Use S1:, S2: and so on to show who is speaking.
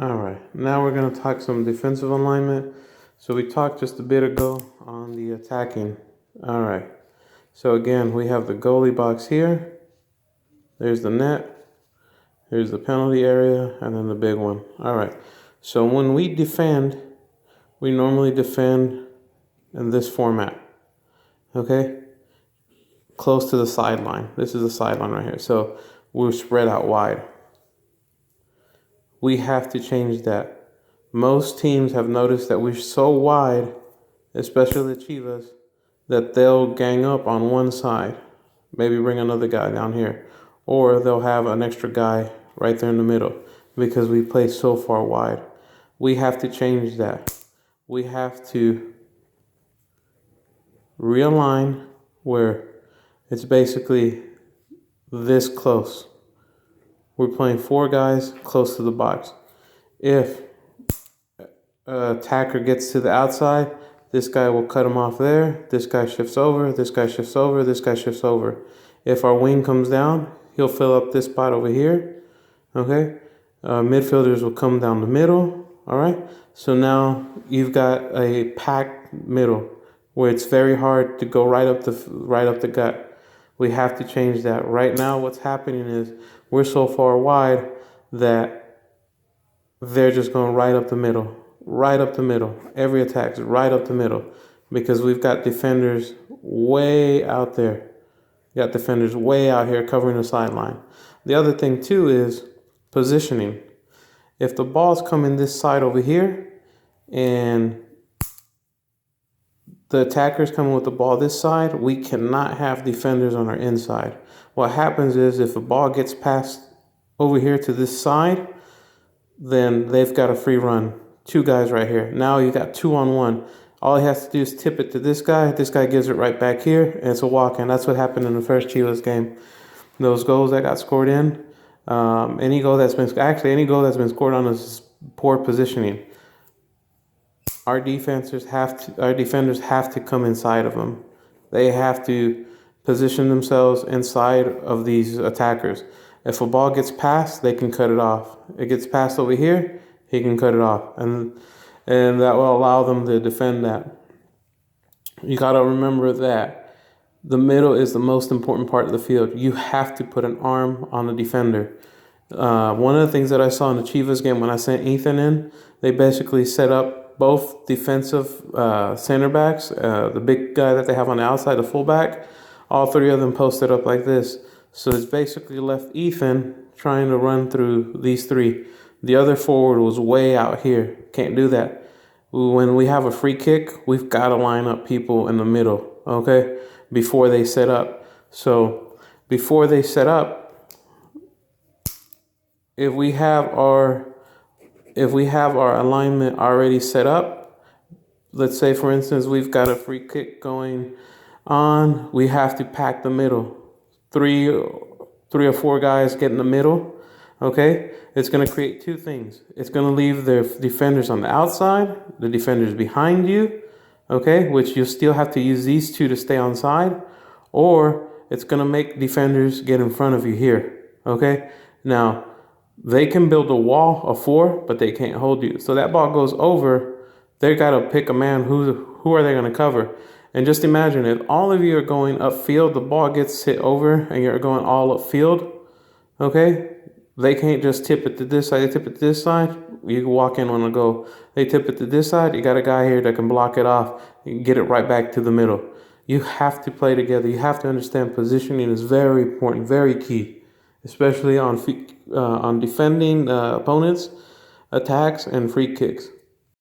S1: All right, now we're going to talk some defensive alignment. So we talked just a bit ago on the attacking. All right, so again, we have the goalie box here. There's the net. Here's the penalty area, and then the big one. All right, so when we defend, we normally defend in this format, okay? Close to the sideline. This is the sideline right here. So we're spread out wide. We have to change that. Most teams have noticed that we're so wide, especially the Chivas, that they'll gang up on one side, maybe bring another guy down here, or they'll have an extra guy right there in the middle because we play so far wide. We have to change that. We have to realign where it's basically this close. We're playing four guys close to the box. If an attacker gets to the outside, this guy will cut him off there. This guy shifts over. This guy shifts over. This guy shifts over. If our wing comes down, he'll fill up this spot over here. Okay? Midfielders will come down the middle. All right? So now you've got a packed middle where it's very hard to go right up the gut. We have to change that. Right now, what's happening is we're so far wide that they're just going right up the middle. Right up the middle. Every attack's right up the middle because we've got defenders way out there. We got defenders way out here covering the sideline. The other thing, too, is positioning. If the ball's coming this side over here and the attacker's coming with the ball this side, we cannot have defenders on our inside. What happens is if the ball gets passed over here to this side, then they've got a free run. Two guys right here. Now you got 2-on-1. All he has to do is tip it to this guy. This guy gives it right back here, and it's a walk-in. That's what happened in the first Chivas game. Those goals that got scored in, any goal that's been scored on is poor positioning. Our defenders have to come inside of them. They have to position themselves inside of these attackers. If a ball gets passed, they can cut it off. It gets passed over here, he can cut it off. And that will allow them to defend that. You got to remember that the middle is the most important part of the field. You have to put an arm on the defender. One of the things that I saw in the Chivas game when I sent Ethan in, they basically set up both defensive center backs, the big guy that they have on the outside, the fullback, all three of them posted up like this. So it's basically left Ethan trying to run through these three. The other forward was way out here. Can't do that. When we have a free kick, we've got to line up people in the middle, okay, before they set up. So before they set up, if we have our alignment already set up, let's say, for instance, we've got a free kick going on, we have to pack the middle. Three or four guys get in the middle, okay? It's going to create two things. It's going to leave the defenders on the outside, the defenders behind you, okay, which you still have to use these two to stay on side, or it's going to make defenders get in front of you here, okay? Now, they can build a wall of four, but they can't hold you. So that ball goes over, they got to pick a man. Who are they going to cover? And just imagine if all of you are going upfield, the ball gets hit over and you're going all upfield, okay? They can't just tip it to this side. They tip it to this side, you can walk in on a goal. They tip it to this side, you got a guy here that can block it off and get it right back to the middle. You have to play together. You have to understand positioning is very important, very key, especially on defending opponents, attacks, and free kicks.